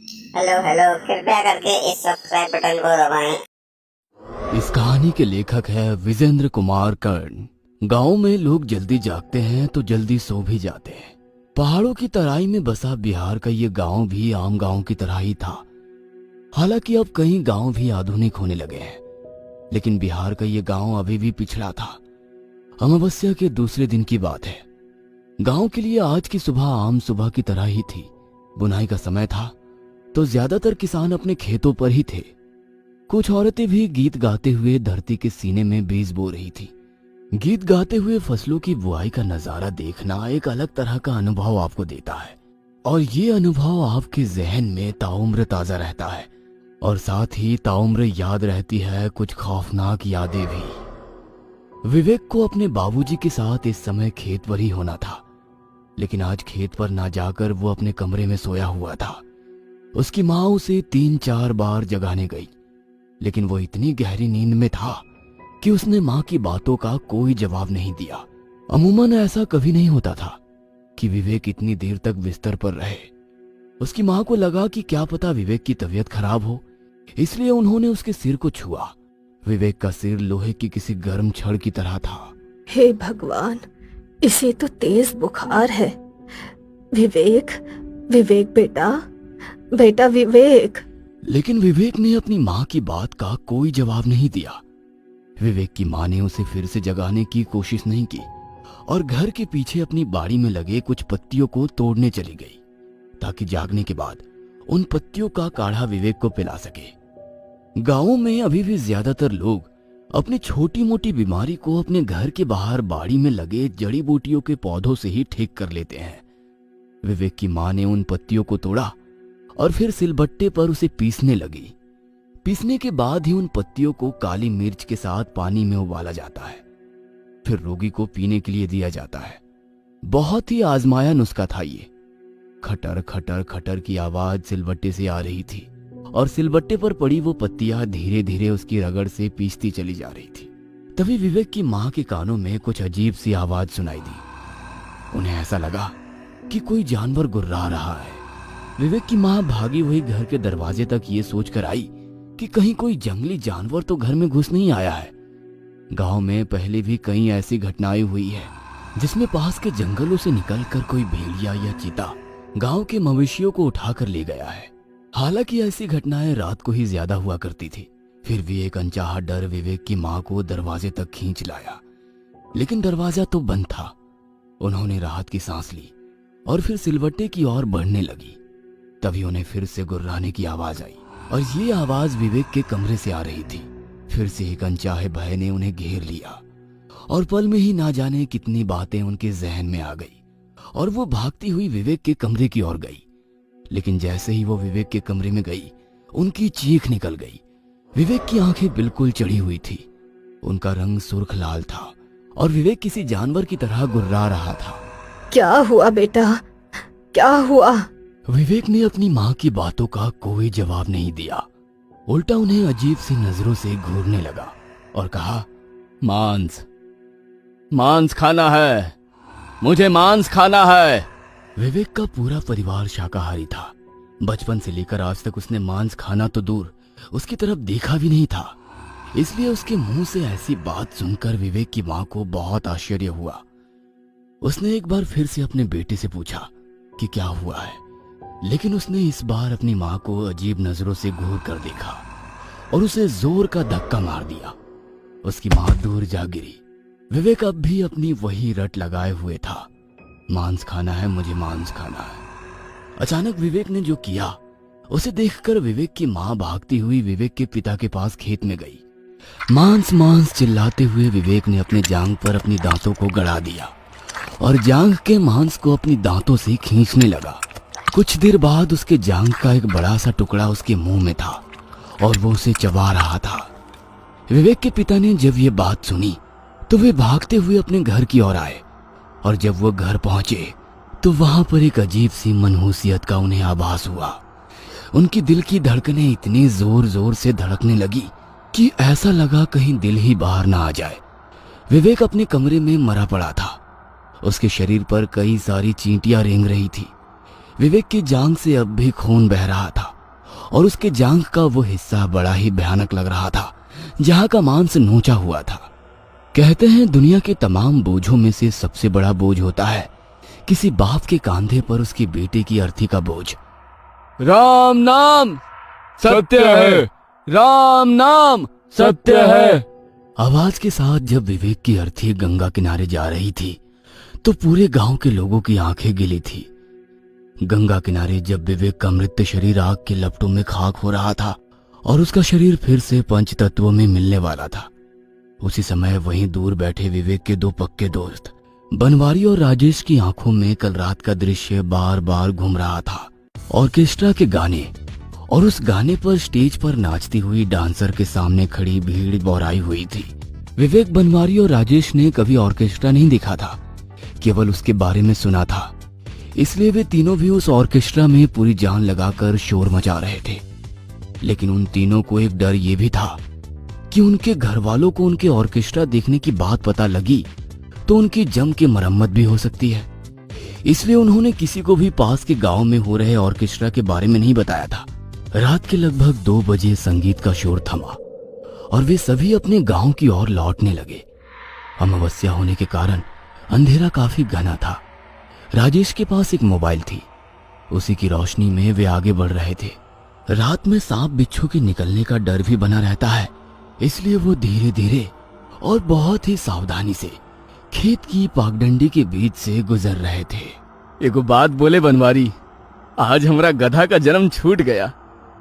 Hello hello, कृपया करके इस सब्सक्राइब बटन को दबाएं। इस कहानी के लेखक है विजेंद्र कुमार कर्ण। गांव में लोग जल्दी जागते हैं तो जल्दी सो भी जाते हैं। पहाड़ों की तराई में बसा बिहार का ये गांव भी आम गांव की तरह ही था। हालांकि अब कई गांव भी आधुनिक होने लगे हैं, लेकिन बिहार का ये गांव अभी भी पिछड़ा था। अमावस्या के दूसरे दिन की बात है। गांव के लिए आज की सुबह आम सुबह की तरह ही थी। बुनाई का समय था तो ज्यादातर किसान अपने खेतों पर ही थे। कुछ औरतें भी गीत गाते हुए धरती के सीने में बीज बो रही थी। गीत गाते हुए फसलों की बुआई का नजारा देखना एक अलग तरह का अनुभव आपको देता है, और ये अनुभव आपके जहन में ताउम्र ताजा रहता है, और साथ ही ताउम्र याद रहती है कुछ खौफनाक यादें भी। विवेक को अपने बाबूजी के साथ इस समय खेत पर ही होना था, लेकिन आज खेत पर ना जाकर वो अपने कमरे में सोया हुआ था। उसकी माँ उसे 3-4 बार जगाने गई, लेकिन वो इतनी गहरी नींद में था कि उसने माँ की बातों का कोई जवाब नहीं दिया। अमूमन ऐसा कभी नहीं होता था कि विवेक इतनी देर तक बिस्तर पर रहे। उसकी माँ को लगा कि क्या पता विवेक की तबीयत खराब हो, इसलिए उन्होंने उसके सिर को छुआ। विवेक का सिर लोहे की किसी गर्म छड़ की तरह था। हे भगवान, इसे तो तेज बुखार है। विवेक, विवेक बेटा, बेटा विवेक। लेकिन विवेक ने अपनी माँ की बात का कोई जवाब नहीं दिया। विवेक की माँ ने उसे फिर से जगाने की कोशिश नहीं की और घर के पीछे अपनी बाड़ी में लगे कुछ पत्तियों को तोड़ने चली गई, ताकि जागने के बाद उन पत्तियों का काढ़ा विवेक को पिला सके। गांवों में अभी भी ज्यादातर लोग अपनी छोटी मोटी बीमारी को अपने घर के बाहर बाड़ी में लगे जड़ी बूटियों के पौधों से ही ठीक कर लेते हैं। विवेक की माँ ने उन पत्तियों को तोड़ा और फिर सिलबट्टे पर उसे पीसने लगी। पीसने के बाद ही उन पत्तियों को काली मिर्च के साथ पानी में उबाला जाता है, फिर रोगी को पीने के लिए दिया जाता है। बहुत ही आजमाया नुस्खा था ये। खटर खटर खटर की आवाज सिलबट्टे से आ रही थी और सिलबट्टे पर पड़ी वो पत्तियां धीरे धीरे उसकी रगड़ से पीसती चली जा रही थी। तभी विवेक की माँ के कानों में कुछ अजीब सी आवाज सुनाई दी। उन्हें ऐसा लगा कि कोई जानवर गुर्रा रहा है। विवेक की माँ भागी हुई घर के दरवाजे तक ये सोचकर आई कि कहीं कोई जंगली जानवर तो घर में घुस नहीं आया है। गांव में पहले भी कई ऐसी घटनाएं हुई है जिसमें पास के जंगलों से निकलकर कोई भेड़िया या चीता गांव के मवेशियों को उठाकर ले गया है। हालांकि ऐसी घटनाएं रात को ही ज्यादा हुआ करती थी। फिर भी एक अनचाहा डर विवेक की माँ को दरवाजे तक खींच लाया, लेकिन दरवाजा तो बंद था। उन्होंने राहत की सांस ली और फिर सिलवट्टे की ओर बढ़ने लगी। तभी उन्हें फिर से गुर्राने की आवाज आई, और ये आवाज विवेक के कमरे से आ रही थी। फिर से एक अनचाहे भय ने उन्हें घेर लिया और पल में ही ना जाने कितनी बातें उनके जहन में आ गई, और वो भागती हुई विवेक के कमरे की ओर गई। लेकिन जैसे ही वो विवेक के कमरे में गई, उनकी चीख निकल गई। विवेक की आंखें बिल्कुल चढ़ी हुई थी, उनका रंग सुर्ख लाल था और विवेक किसी जानवर की तरह गुर्रा रहा था। क्या हुआ बेटा, क्या हुआ? विवेक ने अपनी माँ की बातों का कोई जवाब नहीं दिया, उल्टा उन्हें अजीब सी नजरों से घूरने लगा और कहा, मांस, मांस खाना है, मुझे मांस खाना है। विवेक का पूरा परिवार शाकाहारी था। बचपन से लेकर आज तक उसने मांस खाना तो दूर, उसकी तरफ देखा भी नहीं था। इसलिए उसके मुंह से ऐसी बात सुनकर विवेक की माँ को बहुत आश्चर्य हुआ। उसने एक बार फिर से अपने बेटे से पूछा कि क्या हुआ है, लेकिन उसने इस बार अपनी माँ को अजीब नजरों से घूर कर देखा और उसे जोर का धक्का मार दिया। उसकी माँ दूर जा गिरी। विवेक अब भी अपनी वही रट लगाए हुए था, मांस खाना है, मुझे मांस खाना है। अचानक विवेक ने जो किया उसे देखकर विवेक की माँ भागती हुई विवेक के पिता के पास खेत में गई। मांस मांस चिल्लाते हुए विवेक ने अपने जांघ पर अपनी दांतों को गड़ा दिया और जांघ के मांस को अपनी दांतों से खींचने लगा। कुछ देर बाद उसके जांघ का एक बड़ा सा टुकड़ा उसके मुंह में था और वो उसे चबा रहा था। विवेक के पिता ने जब ये बात सुनी तो वे भागते हुए अपने घर की ओर आए, और जब वो घर पहुंचे तो वहां पर एक अजीब सी मनहूसियत का उन्हें आभास हुआ। उनकी दिल की धड़कनें इतनी जोर जोर से धड़कने लगी कि ऐसा लगा कहीं दिल ही बाहर ना आ जाए। विवेक अपने कमरे में मरा पड़ा था। उसके शरीर पर कई सारी चींटियां रेंग रही थी। विवेक की जांघ से अब भी खून बह रहा था और उसके जांघ का वो हिस्सा बड़ा ही भयानक लग रहा था, जहां का मांस नोचा हुआ था। कहते हैं दुनिया के तमाम बोझों में से सबसे बड़ा बोझ होता है किसी बाप के कंधे पर उसकी बेटे की अर्थी का बोझ। राम नाम सत्य है, राम नाम सत्य है। आवाज के साथ जब विवेक की अर्थी गंगा किनारे जा रही थी तो पूरे गांव के लोगों की आंखें गिली थी। गंगा किनारे जब विवेक का मृत शरीर आग के लपटों में खाक हो रहा था और उसका शरीर फिर से पंच तत्वों में मिलने वाला था, उसी समय वहीं दूर बैठे विवेक के दो पक्के दोस्त बनवारी और राजेश की आंखों में कल रात का दृश्य बार बार घूम रहा था। ऑर्केस्ट्रा के गाने और उस गाने पर स्टेज पर नाचती हुई डांसर के सामने खड़ी भीड़ बौराई हुई थी। विवेक, बनवारी और राजेश ने कभी ऑर्केस्ट्रा नहीं देखा था, केवल उसके बारे में सुना था, इसलिए वे तीनों भी उस ऑर्केस्ट्रा में पूरी जान लगाकर शोर मचा रहे थे। लेकिन उन तीनों को एक डर ये भी था कि उनके घर वालों को उनके ऑर्केस्ट्रा देखने की बात पता लगी तो उनकी जम के मरम्मत भी हो सकती है। इसलिए उन्होंने किसी को भी पास के गांव में हो रहे ऑर्केस्ट्रा के बारे में नहीं बताया था। रात के लगभग 2 बजे संगीत का शोर थमा और वे सभी अपने गांव की ओर लौटने लगे। अमावस्या होने के कारण अंधेरा काफी घना था। राजेश के पास एक मोबाइल थी, उसी की रोशनी में वे आगे बढ़ रहे थे। रात में सांप बिच्छू के निकलने का डर भी बना रहता है, इसलिए वो धीरे धीरे और बहुत ही सावधानी से खेत की पागडंडी के बीच से गुजर रहे थे। एगो बात बोले बनवारी, आज हमारा गधा का जन्म छूट गया।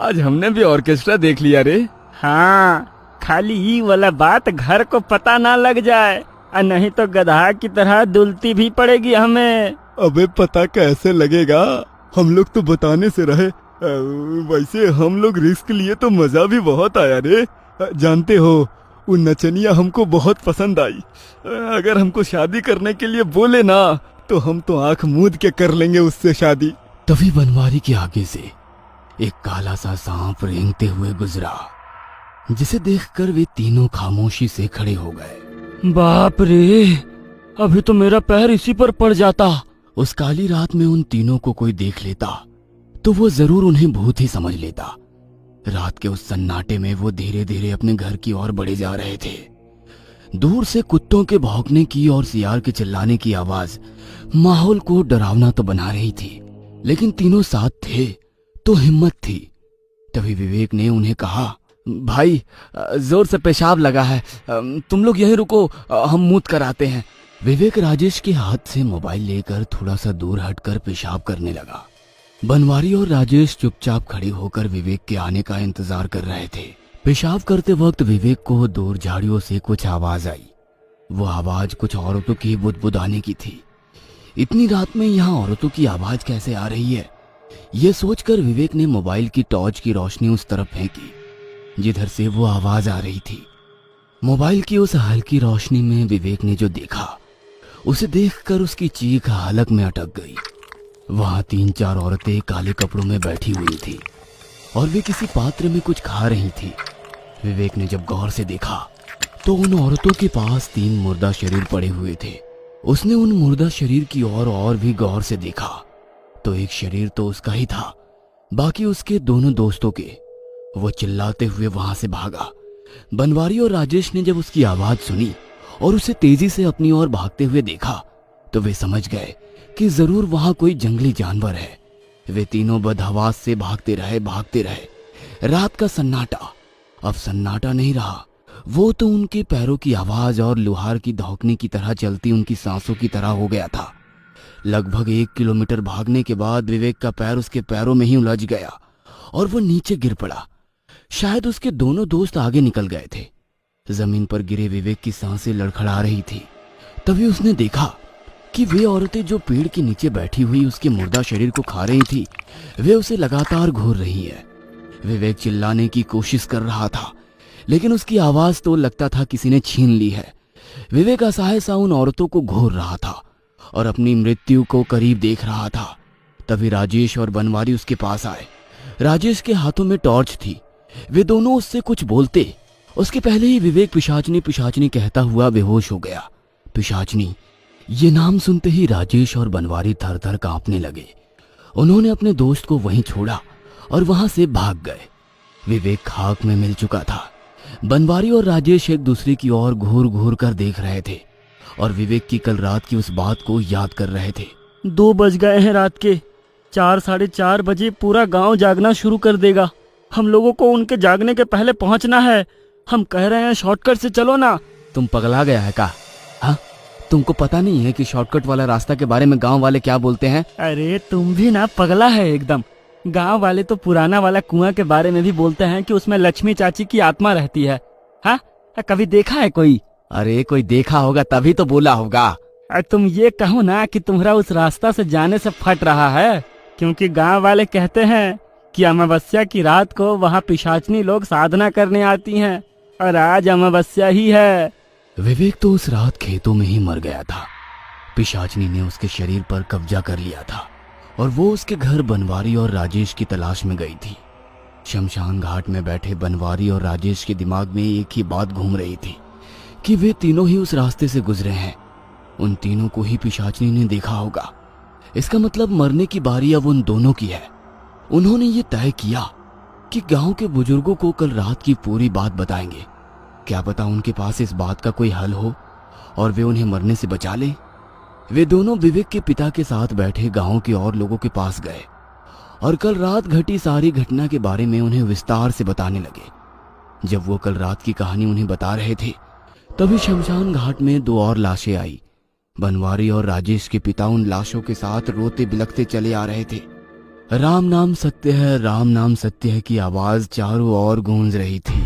आज हमने भी ऑर्केस्ट्रा देख लिया रे। हाँ, खाली ही वाला बात घर को पता ना लग जाए, और नहीं तो गधा की तरह दुलती भी पड़ेगी हमें। अबे पता कैसे लगेगा, हम लोग तो बताने से रहे। वैसे हम लोग रिस्क लिए तो मजा भी बहुत आया रे। जानते हो, वो नचनिया हमको बहुत पसंद आई। अगर हमको शादी करने के लिए बोले ना तो हम तो आंख मूंद के कर लेंगे उससे शादी। तभी बनवारी के आगे से एक काला सा सांप रेंगते हुए गुजरा, जिसे देखकर वे तीनों खामोशी से खड़े हो गए। बाप रे, अभी तो मेरा पैर इसी पर पड़ जाता। उस काली रात में उन तीनों को कोई देख लेता तो वो जरूर उन्हें भूत ही समझ लेता। रात के उस सन्नाटे में वो धीरे धीरे अपने घर की ओर बढ़े जा रहे थे। दूर से कुत्तों के भौंकने की और सियार के चिल्लाने की आवाज माहौल को डरावना तो बना रही थी, लेकिन तीनों साथ थे तो हिम्मत थी। तभी विवेक ने उन्हें कहा, भाई जोर से पेशाब लगा है, तुम लोग यहीं रुको, हम मूत कर आते हैं। विवेक राजेश के हाथ से मोबाइल लेकर थोड़ा सा दूर हटकर पेशाब करने लगा। बनवारी और राजेश चुपचाप खड़े होकर विवेक के आने का इंतजार कर रहे थे। पेशाब करते वक्त विवेक को दूर झाड़ियों से कुछ आवाज आई। वो आवाज कुछ औरतों की बुदबुदाने की थी। इतनी रात में यहाँ औरतों की आवाज कैसे आ रही है, ये सोचकर विवेक ने मोबाइल की टॉर्च की रोशनी उस तरफ फेंकी जिधर से वो आवाज आ रही थी। मोबाइल की उस हल्की रोशनी में विवेक ने जो देखा, उसे देखकर उसकी चीख हलक में अटक गई। वहां 3-4 औरतें काले कपड़ों में बैठी हुई थी और वे किसी पात्र में कुछ खा रही थी। विवेक ने जब गौर से देखा तो उन औरतों के पास 3 मुर्दा शरीर पड़े हुए थे। उसने उन मुर्दा शरीर की ओर और भी गौर से देखा तो एक शरीर तो उसका ही था, बाकी उसके दोनों दोस्तों के। वो चिल्लाते हुए वहां से भागा। बनवारी और राजेश ने जब उसकी आवाज सुनी और उसे तेजी से अपनी ओर भागते हुए देखा तो वे समझ गए कि जरूर वहां कोई जंगली जानवर है। वे तीनों बदहवास से भागते रहे। रात का सन्नाटा अब सन्नाटा नहीं रहा, वो तो उनके पैरों की आवाज और लुहार की धौंकने की तरह चलती उनकी सांसों की तरह हो गया था। लगभग 1 किलोमीटर भागने के बाद विवेक का पैर उसके पैरों में ही उलझ गया और वो नीचे गिर पड़ा। शायद उसके दोनों दोस्त आगे निकल गए थे। जमीन पर गिरे विवेक की सांसें लड़खड़ा रही थी। तभी उसने देखा कि वे औरतें जो पेड़ के नीचे बैठी हुई उसके मुर्दा शरीर को खा रही थी, वे उसे लगातार घूर रही है। विवेक चिल्लाने की कोशिश कर रहा था, लेकिन उसकी आवाज तो लगता था किसी ने छीन ली है। विवेक असहाय सा उन औरतों को घूर रहा था और अपनी मृत्यु को करीब देख रहा था। तभी राजेश और बनवारी उसके पास आए। राजेश के हाथों में टॉर्च थी। वे दोनों उससे कुछ बोलते उसके पहले ही विवेक पिशाचनी पिशाचनी कहता हुआ बेहोश हो गया। पिशाचनी, ये नाम सुनते ही राजेश और बनवारी थर थर कांपने लगे। उन्होंने अपने दोस्त को वहीं छोड़ा और वहां से भाग गए। विवेक खाक में मिल चुका था। बनवारी और राजेश एक दूसरे की ओर घूर घूर कर देख रहे थे और विवेक की कल रात की उस बात को याद कर रहे थे। 2 बज गए हैं रात के। 4 साढ़े 4 बजे पूरा गांव जागना शुरू कर देगा। हम लोगों को उनके जागने के पहले पहुंचना है। हम कह रहे हैं शॉर्टकट से चलो ना। तुम पगला गया है का? हाँ, तुमको पता नहीं है कि शॉर्टकट वाला रास्ता के बारे में गांव वाले क्या बोलते हैं? अरे तुम भी ना पगला है एकदम। गांव वाले तो पुराना वाला कुआं के बारे में भी बोलते हैं कि उसमें लक्ष्मी चाची की आत्मा रहती है। हाँ, कभी देखा है कोई? अरे कोई देखा होगा तभी तो बोला होगा। तुम ये कहो ना कि तुम्हारा उस रास्ता से जाने से फट रहा है, क्योंकि गांव वाले कहते हैं कि अमावस्या की रात को वहाँ पिशाचनी लोग साधना करने आती हैं और आज अमावस्या ही है। विवेक तो उस रात खेतों में ही मर गया था। पिशाचनी ने उसके शरीर पर कब्जा कर लिया था और वो उसके घर बनवारी और राजेश की तलाश में गई थी। शमशान घाट में बैठे बनवारी और राजेश के दिमाग में एक ही बात घूम रही थी कि वे तीनों ही उस रास्ते से गुजरे हैं। उन तीनों को ही पिशाचनी ने देखा होगा। इसका मतलब मरने की बारी अब उन दोनों की है। उन्होंने ये तय किया कि गांव के बुजुर्गों को कल रात की पूरी बात बताएंगे। क्या पता उनके पास इस बात का कोई हल हो और वे उन्हें मरने से बचा लें। वे दोनों विवेक के पिता के साथ बैठे गांव के और लोगों के पास गए और कल रात घटी सारी घटना के बारे में उन्हें विस्तार से बताने लगे। जब वो कल रात की कहानी उन्हें बता रहे थे तभी शमशान घाट में 2 और लाशें आई। बनवारी और राजेश के पिता उन लाशों के साथ रोते बिलखते चले आ रहे थे। राम नाम सत्य है, राम नाम सत्य है की आवाज चारों ओर गूंज रही थी।